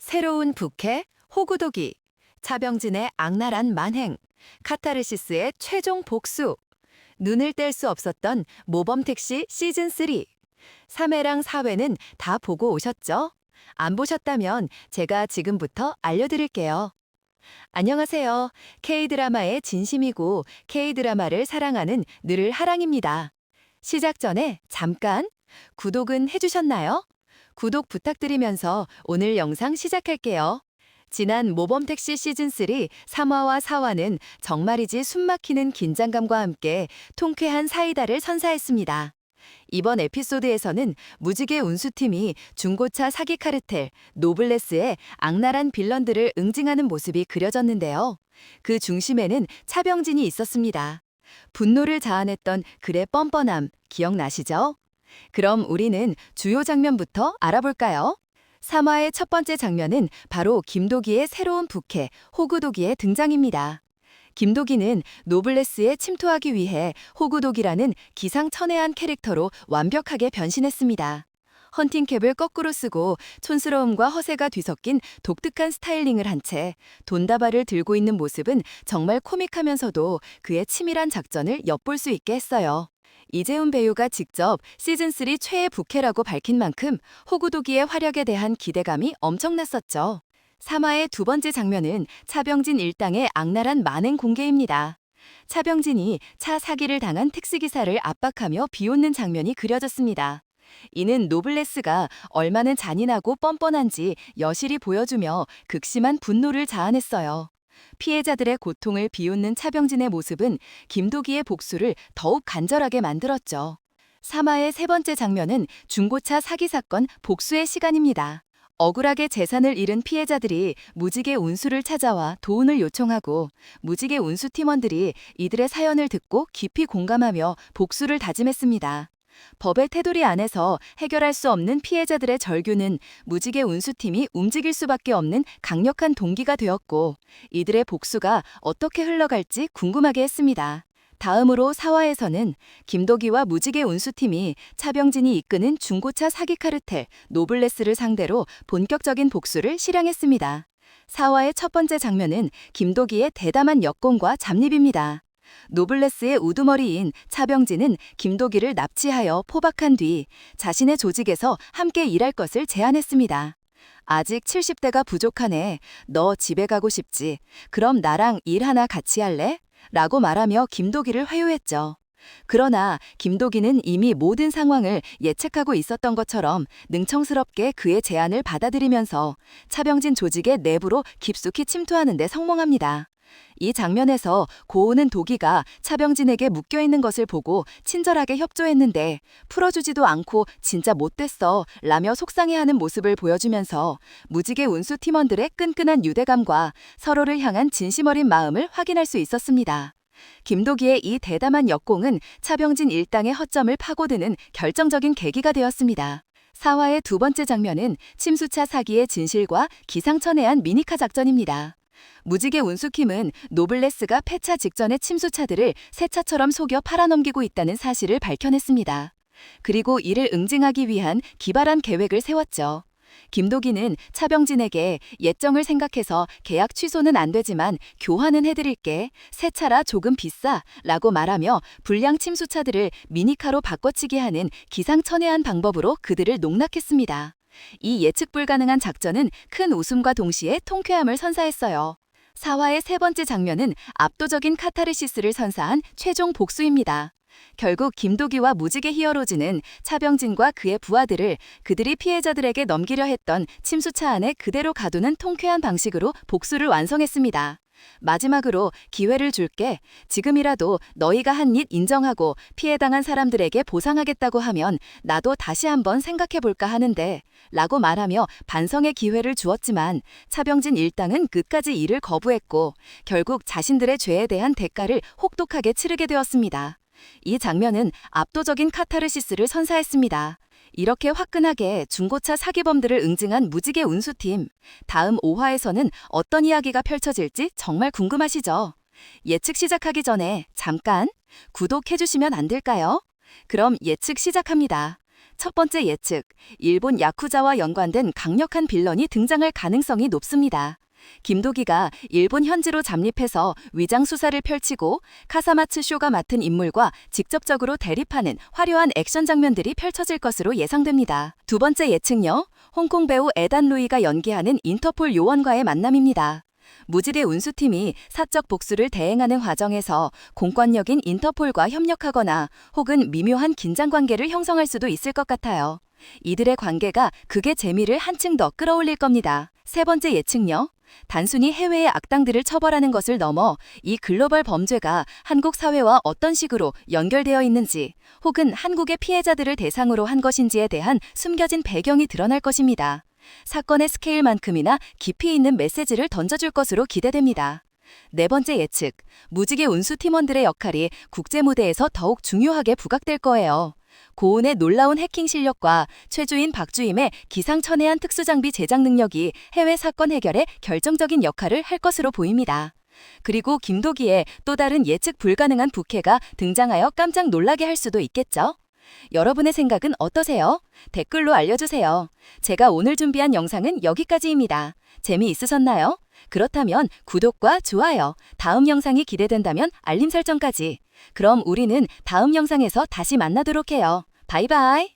새로운 부캐, 호구독이, 차병진의 악랄한 만행, 카타르시스의 최종 복수, 눈을 뗄 수 없었던 모범택시 시즌3. 3회랑 4회는 다 보고 오셨죠? 안 보셨다면 제가 지금부터 알려드릴게요. 안녕하세요. K드라마의 진심이고 K드라마를 사랑하는 늘 하랑입니다. 시작 전에 잠깐 구독은 해주셨나요? 구독 부탁드리면서 오늘 영상 시작할게요. 지난 모범택시 시즌3 3화와 4화는 정말이지 숨막히는 긴장감과 함께 통쾌한 사이다를 선사했습니다. 이번 에피소드에서는 무지개 운수팀이 중고차 사기 카르텔 노블레스의 악랄한 빌런들을 응징하는 모습이 그려졌는데요. 그 중심에는 차병진이 있었습니다. 분노를 자아냈던 그의 뻔뻔함 기억나시죠? 그럼 우리는 주요 장면부터 알아볼까요? 3화의 첫 번째 장면은 바로 김도기의 새로운 부캐 호구도기의 등장입니다. 김도기는 노블레스에 침투하기 위해 호구독이라는 기상천외한 캐릭터로 완벽하게 변신했습니다. 헌팅캡을 거꾸로 쓰고 촌스러움과 허세가 뒤섞인 독특한 스타일링을 한 채 돈다발을 들고 있는 모습은 정말 코믹하면서도 그의 치밀한 작전을 엿볼 수 있게 했어요. 이재훈 배우가 직접 시즌3 최애 부캐라고 밝힌 만큼 호구도기의 활약에 대한 기대감이 엄청났었죠. 3화의 두 번째 장면은 차병진 일당의 악랄한 만행 공개입니다. 차병진이 차 사기를 당한 택시기사를 압박하며 비웃는 장면이 그려졌습니다. 이는 노블레스가 얼마나 잔인하고 뻔뻔한지 여실히 보여주며 극심한 분노를 자아냈어요. 피해자들의 고통을 비웃는 차병진의 모습은 김도기의 복수를 더욱 간절하게 만들었죠. 3화의 세 번째 장면은 중고차 사기 사건 복수의 시간입니다. 억울하게 재산을 잃은 피해자들이 무지개 운수를 찾아와 도움을 요청하고 무지개 운수 팀원들이 이들의 사연을 듣고 깊이 공감하며 복수를 다짐했습니다. 법의 테두리 안에서 해결할 수 없는 피해자들의 절규는 무지개 운수팀이 움직일 수밖에 없는 강력한 동기가 되었고 이들의 복수가 어떻게 흘러갈지 궁금하게 했습니다. 다음으로 4화에서는 김도기와 무지개 운수팀이 차병진이 이끄는 중고차 사기 카르텔 노블레스를 상대로 본격적인 복수를 실행했습니다. 4화의 첫 번째 장면은 김도기의 대담한 역공과 잡립입니다. 노블레스의 우두머리인 차병진은 김도기를 납치하여 포박한 뒤 자신의 조직에서 함께 일할 것을 제안했습니다. 아직 70대가 부족하네. 너 집에 가고 싶지? 그럼 나랑 일 하나 같이 할래? 라고 말하며 김도기를 회유했죠. 그러나 김도기는 이미 모든 상황을 예측하고 있었던 것처럼 능청스럽게 그의 제안을 받아들이면서 차병진 조직의 내부로 깊숙이 침투하는 데 성공합니다. 이 장면에서 고우는 도기가 차병진에게 묶여있는 것을 보고 친절하게 협조했는데 풀어주지도 않고 진짜 못됐어 라며 속상해하는 모습을 보여주면서 무지개 운수 팀원들의 끈끈한 유대감과 서로를 향한 진심 어린 마음을 확인할 수 있었습니다. 김도기의 이 대담한 역공은 차병진 일당의 허점을 파고드는 결정적인 계기가 되었습니다. 4화의 두 번째 장면은 침수차 사기의 진실과 기상천외한 미니카 작전입니다. 무지개 운수팀은 노블레스가 폐차 직전의 침수차들을 새 차처럼 속여 팔아넘기고 있다는 사실을 밝혀냈습니다. 그리고 이를 응징하기 위한 기발한 계획을 세웠죠. 김도기는 차병진에게 예정을 생각해서 계약 취소는 안 되지만 교환은 해드릴게. 새 차라 조금 비싸 라고 말하며 불량 침수차들을 미니카로 바꿔치기 하는 기상천외한 방법으로 그들을 농락했습니다. 이 예측 불가능한 작전은 큰 웃음과 동시에 통쾌함을 선사했어요. 4화의 세 번째 장면은 압도적인 카타르시스를 선사한 최종 복수입니다. 결국 김도기와 무지개 히어로즈는 차병진과 그의 부하들을 그들이 피해자들에게 넘기려 했던 침수차 안에 그대로 가두는 통쾌한 방식으로 복수를 완성했습니다. 마지막으로 기회를 줄게. 지금이라도 너희가 한 일 인정하고 피해당한 사람들에게 보상하겠다고 하면 나도 다시 한번 생각해볼까 하는데 라고 말하며 반성의 기회를 주었지만 차병진 일당은 끝까지 이를 거부했고 결국 자신들의 죄에 대한 대가를 혹독하게 치르게 되었습니다. 이 장면은 압도적인 카타르시스를 선사했습니다. 이렇게 화끈하게 중고차 사기범들을 응징한 무지개 운수팀. 다음 5화에서는 어떤 이야기가 펼쳐질지 정말 궁금하시죠? 예측 시작하기 전에 잠깐 구독해주시면 안 될까요? 그럼 예측 시작합니다. 첫 번째 예측, 일본 야쿠자와 연관된 강력한 빌런이 등장할 가능성이 높습니다. 김도기가 일본 현지로 잠입해서 위장 수사를 펼치고 카사마츠 쇼가 맡은 인물과 직접적으로 대립하는 화려한 액션 장면들이 펼쳐질 것으로 예상됩니다. 두 번째 예측요, 홍콩 배우 에단 루이가 연기하는 인터폴 요원과의 만남입니다. 무지개 운수팀이 사적 복수를 대행하는 과정에서 공권력인 인터폴과 협력하거나 혹은 미묘한 긴장 관계를 형성할 수도 있을 것 같아요. 이들의 관계가 극의 재미를 한층 더 끌어올릴 겁니다. 세 번째 예측요, 단순히 해외의 악당들을 처벌하는 것을 넘어 이 글로벌 범죄가 한국 사회와 어떤 식으로 연결되어 있는지 혹은 한국의 피해자들을 대상으로 한 것인지에 대한 숨겨진 배경이 드러날 것입니다. 사건의 스케일만큼이나 깊이 있는 메시지를 던져줄 것으로 기대됩니다. 네 번째 예측, 무지개 운수 팀원들의 역할이 국제 무대에서 더욱 중요하게 부각될 거예요. 고은의 놀라운 해킹 실력과 최주인 박주임의 기상천외한 특수장비 제작 능력이 해외 사건 해결에 결정적인 역할을 할 것으로 보입니다. 그리고 김도기의 또 다른 예측 불가능한 부캐가 등장하여 깜짝 놀라게 할 수도 있겠죠? 여러분의 생각은 어떠세요? 댓글로 알려주세요. 제가 오늘 준비한 영상은 여기까지입니다. 재미있으셨나요? 그렇다면 구독과 좋아요, 다음 영상이 기대된다면 알림 설정까지. 그럼 우리는 다음 영상에서 다시 만나도록 해요. 바이바이.